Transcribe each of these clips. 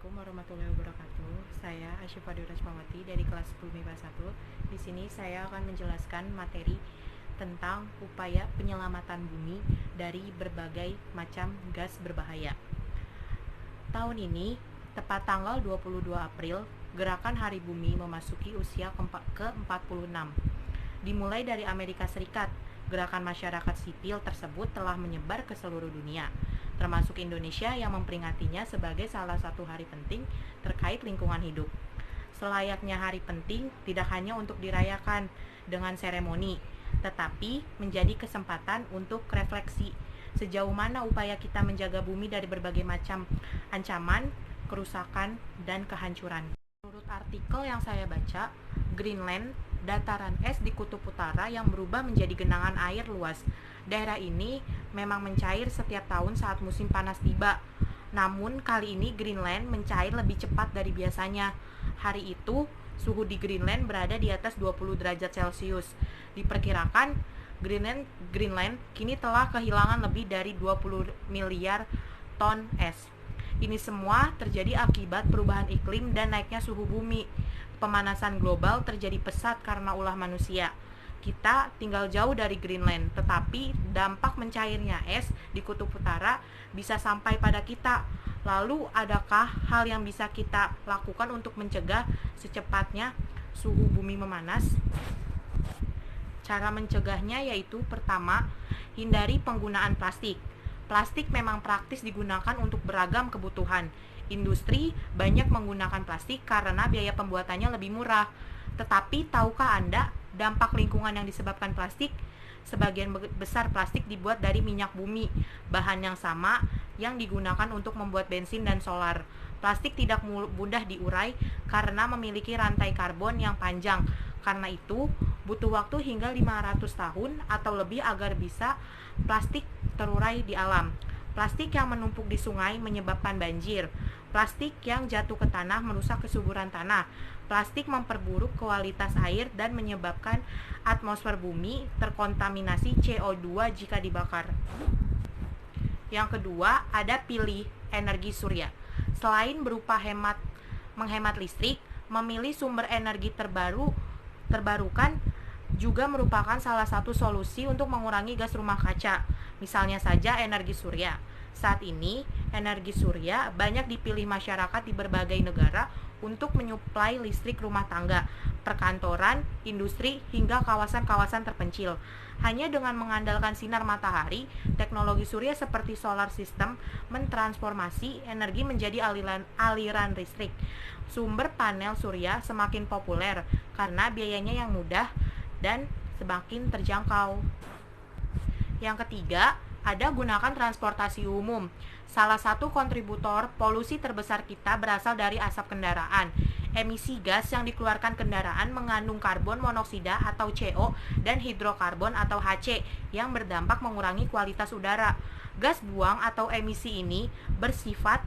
Assalamualaikum warahmatullahi wabarakatuh. Saya Asyifa Durajmawati dari kelas 10 MIPA 1. Di sini saya akan menjelaskan materi tentang upaya penyelamatan bumi dari berbagai macam gas berbahaya. Tahun ini, tepat tanggal 22 April, Gerakan Hari Bumi memasuki usia ke-46. Dimulai dari Amerika Serikat, gerakan masyarakat sipil tersebut telah menyebar ke seluruh dunia, termasuk Indonesia yang memperingatinya sebagai salah satu hari penting terkait lingkungan hidup. Selayaknya hari penting tidak hanya untuk dirayakan dengan seremoni, tetapi menjadi kesempatan untuk refleksi sejauh mana upaya kita menjaga bumi dari berbagai macam ancaman, kerusakan, dan kehancuran. Menurut artikel yang saya baca, Greenland, dataran es di kutub utara yang berubah menjadi genangan air luas. Daerah ini memang mencair setiap tahun saat musim panas tiba. Namun kali ini Greenland mencair lebih cepat dari biasanya. Hari itu suhu di Greenland berada di atas 20 derajat Celcius. Diperkirakan Greenland kini telah kehilangan lebih dari 20 miliar ton es. Ini semua terjadi akibat perubahan iklim dan naiknya suhu bumi. Pemanasan global terjadi pesat karena ulah manusia. Kita tinggal jauh dari Greenland, tetapi dampak mencairnya es di kutub utara bisa sampai pada kita. Lalu, adakah hal yang bisa kita lakukan untuk mencegah secepatnya suhu bumi memanas? Cara mencegahnya yaitu pertama, hindari penggunaan plastik. Plastik memang praktis digunakan untuk beragam kebutuhan. Industri banyak menggunakan plastik karena biaya pembuatannya lebih murah. Tetapi tahukah Anda dampak lingkungan yang disebabkan plastik? Sebagian besar plastik dibuat dari minyak bumi, bahan yang sama yang digunakan untuk membuat bensin dan solar. Plastik tidak mudah diurai karena memiliki rantai karbon yang panjang. Karena itu, butuh waktu hingga 500 tahun atau lebih agar bisa plastik terurai di alam. Plastik yang menumpuk di sungai menyebabkan banjir. Plastik yang jatuh ke tanah merusak kesuburan tanah. Plastik memperburuk kualitas air dan menyebabkan atmosfer bumi terkontaminasi CO2 jika dibakar. Yang kedua, ada pilih energi surya. Selain berupa menghemat listrik, memilih sumber energi terbarukan juga merupakan salah satu solusi untuk mengurangi gas rumah kaca. Misalnya saja energi surya. Saat ini, energi surya banyak dipilih masyarakat di berbagai negara untuk menyuplai listrik rumah tangga, perkantoran, industri, hingga kawasan-kawasan terpencil. Hanya dengan mengandalkan sinar matahari, teknologi surya seperti solar system mentransformasi energi menjadi aliran listrik. Sumber panel surya semakin populer karena biayanya yang mudah dan semakin terjangkau. Yang ketiga, ada gunakan transportasi umum. Salah satu kontributor polusi terbesar kita berasal dari asap kendaraan. Emisi gas yang dikeluarkan kendaraan mengandung karbon monoksida atau CO dan hidrokarbon atau HC yang berdampak mengurangi kualitas udara. Gas buang atau emisi ini bersifat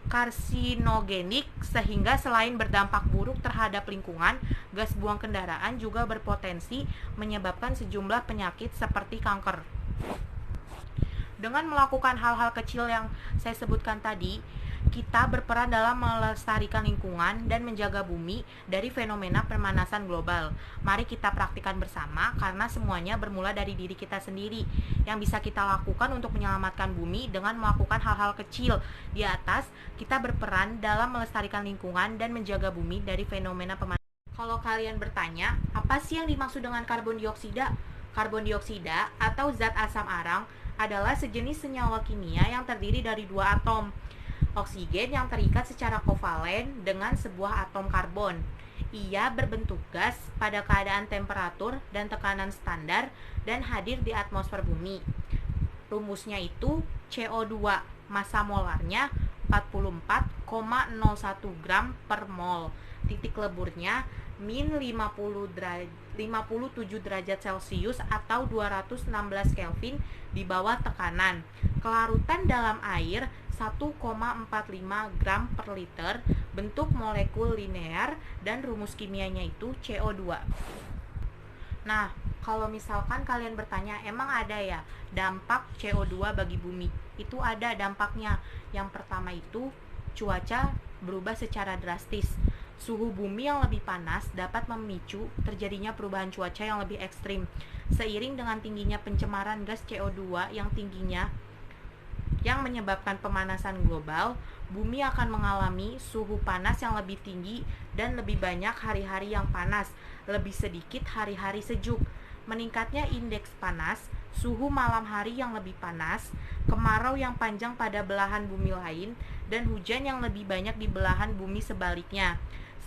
karsinogenik sehingga selain berdampak buruk terhadap lingkungan, gas buang kendaraan juga berpotensi menyebabkan sejumlah penyakit seperti kanker. Dengan melakukan hal-hal kecil yang saya sebutkan tadi, kita berperan dalam melestarikan lingkungan dan menjaga bumi dari fenomena pemanasan global. Mari kita praktikkan bersama karena semuanya bermula dari diri kita sendiri. Yang bisa kita lakukan untuk menyelamatkan bumi dengan melakukan hal-hal kecil. Di atas, kita berperan dalam melestarikan lingkungan dan menjaga bumi dari fenomena pemanasan. Kalau kalian bertanya, apa sih yang dimaksud dengan karbon dioksida? Karbon dioksida atau zat asam arang adalah sejenis senyawa kimia yang terdiri dari dua atom oksigen yang terikat secara kovalen dengan sebuah atom karbon. Ia berbentuk gas pada keadaan temperatur dan tekanan standar dan hadir di atmosfer bumi. Rumusnya itu CO2, massa molarnya 44,01 gram per mol. Titik leburnya min 57 derajat Celcius atau 216 Kelvin di bawah tekanan. Kelarutan dalam air 1,45 gram per liter, bentuk molekul linear, dan rumus kimianya itu CO2. Nah, kalau misalkan kalian bertanya, emang ada ya dampak CO2 bagi bumi? Itu ada dampaknya. Yang pertama itu cuaca berubah secara drastis. Suhu bumi yang lebih panas dapat memicu terjadinya perubahan cuaca yang lebih ekstrim. Seiring dengan tingginya pencemaran gas CO2 yang menyebabkan pemanasan global, bumi akan mengalami suhu panas yang lebih tinggi dan lebih banyak hari-hari yang panas, lebih sedikit hari-hari sejuk. Meningkatnya indeks panas, suhu malam hari yang lebih panas, kemarau yang panjang pada belahan bumi lain, dan hujan yang lebih banyak di belahan bumi sebaliknya.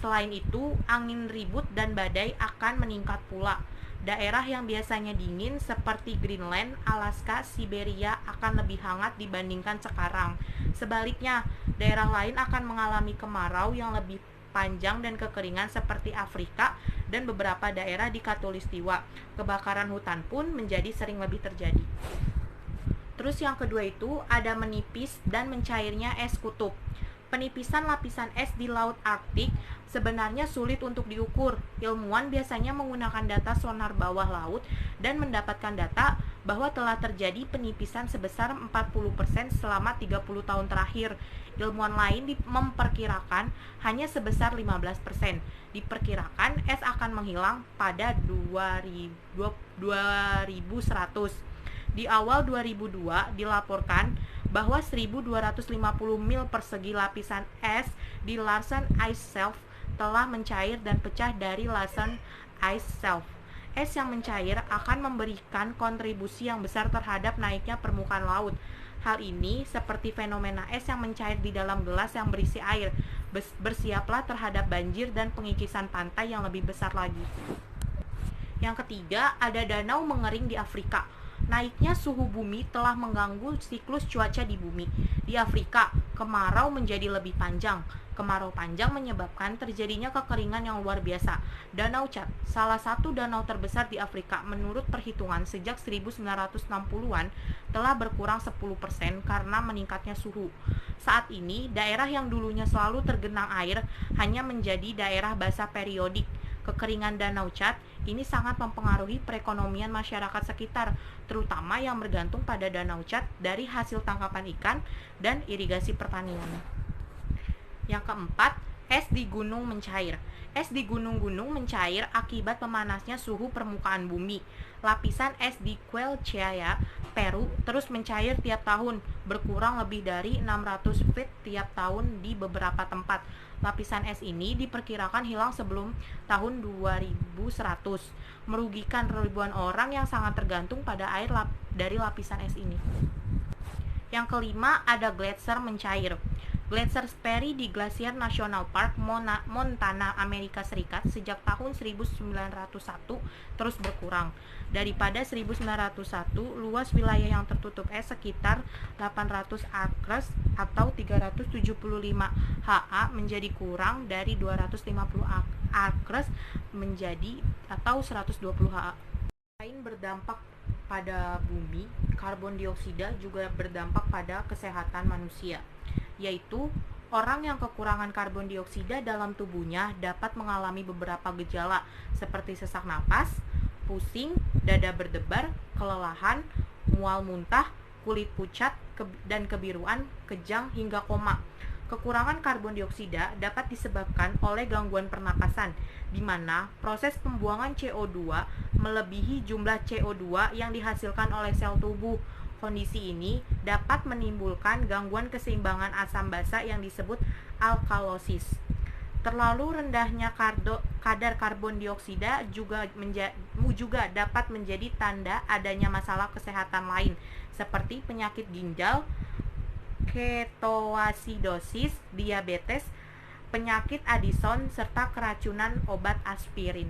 Selain itu, angin ribut dan badai akan meningkat pula. Daerah yang biasanya dingin seperti Greenland, Alaska, Siberia akan lebih hangat dibandingkan sekarang. Sebaliknya, daerah lain akan mengalami kemarau yang lebih panjang dan kekeringan seperti Afrika dan beberapa daerah di Khatulistiwa. Kebakaran hutan pun menjadi sering lebih terjadi. Terus yang kedua itu ada menipis dan mencairnya es kutub. Penipisan lapisan es di Laut Arktik sebenarnya sulit untuk diukur. Ilmuwan biasanya menggunakan data sonar bawah laut dan mendapatkan data bahwa telah terjadi penipisan sebesar 40% selama 30 tahun terakhir. Ilmuwan lain memperkirakan hanya sebesar 15%. Diperkirakan es akan menghilang pada 2100. Di awal 2002 dilaporkan bahwa 1.250 mil persegi lapisan es di Larsen Ice Shelf telah mencair dan pecah dari Larsen Ice Shelf. Es yang mencair akan memberikan kontribusi yang besar terhadap naiknya permukaan laut. Hal ini seperti fenomena es yang mencair di dalam gelas yang berisi air. Bersiaplah terhadap banjir dan pengikisan pantai yang lebih besar lagi. Yang ketiga, ada danau mengering di Afrika. Naiknya suhu bumi telah mengganggu siklus cuaca di bumi. Di Afrika, kemarau menjadi lebih panjang. Kemarau panjang menyebabkan terjadinya kekeringan yang luar biasa. Danau Chad, salah satu danau terbesar di Afrika menurut perhitungan sejak 1960-an, telah berkurang 10% karena meningkatnya suhu. Saat ini, daerah yang dulunya selalu tergenang air hanya menjadi daerah basah periodik. Kekeringan Danau Chad ini sangat mempengaruhi perekonomian masyarakat sekitar, terutama yang bergantung pada Danau Chad dari hasil tangkapan ikan dan irigasi pertanian. Yang keempat, es di gunung mencair. Es di gunung-gunung mencair akibat memanasnya suhu permukaan bumi. Lapisan es di Cuelchaya, Peru terus mencair tiap tahun, berkurang lebih dari 600 feet tiap tahun di beberapa tempat. Lapisan es ini diperkirakan hilang sebelum tahun 2100, merugikan ribuan orang yang sangat tergantung pada air dari lapisan es ini. Yang kelima, ada gletser mencair. Gletser Sperry di Glacier National Park, Montana, Amerika Serikat sejak tahun 1901 terus berkurang. Daripada 1901, luas wilayah yang tertutup es sekitar 800 acres atau 375 ha menjadi kurang dari 250 acres menjadi atau 120 ha. Selain berdampak pada bumi, karbon dioksida juga berdampak pada kesehatan manusia, yaitu orang yang kekurangan karbon dioksida dalam tubuhnya dapat mengalami beberapa gejala seperti sesak napas, pusing, dada berdebar, kelelahan, mual muntah, kulit pucat, dan kebiruan, kejang, hingga koma. Kekurangan karbon dioksida dapat disebabkan oleh gangguan pernapasan, di mana proses pembuangan CO2 melebihi jumlah CO2 yang dihasilkan oleh sel tubuh. Kondisi ini dapat menimbulkan gangguan keseimbangan asam basa yang disebut alkalosis. Terlalu rendahnya kadar karbon dioksida juga dapat menjadi tanda adanya masalah kesehatan lain, seperti penyakit ginjal, ketoasidosis, diabetes, penyakit Addison, serta keracunan obat aspirin.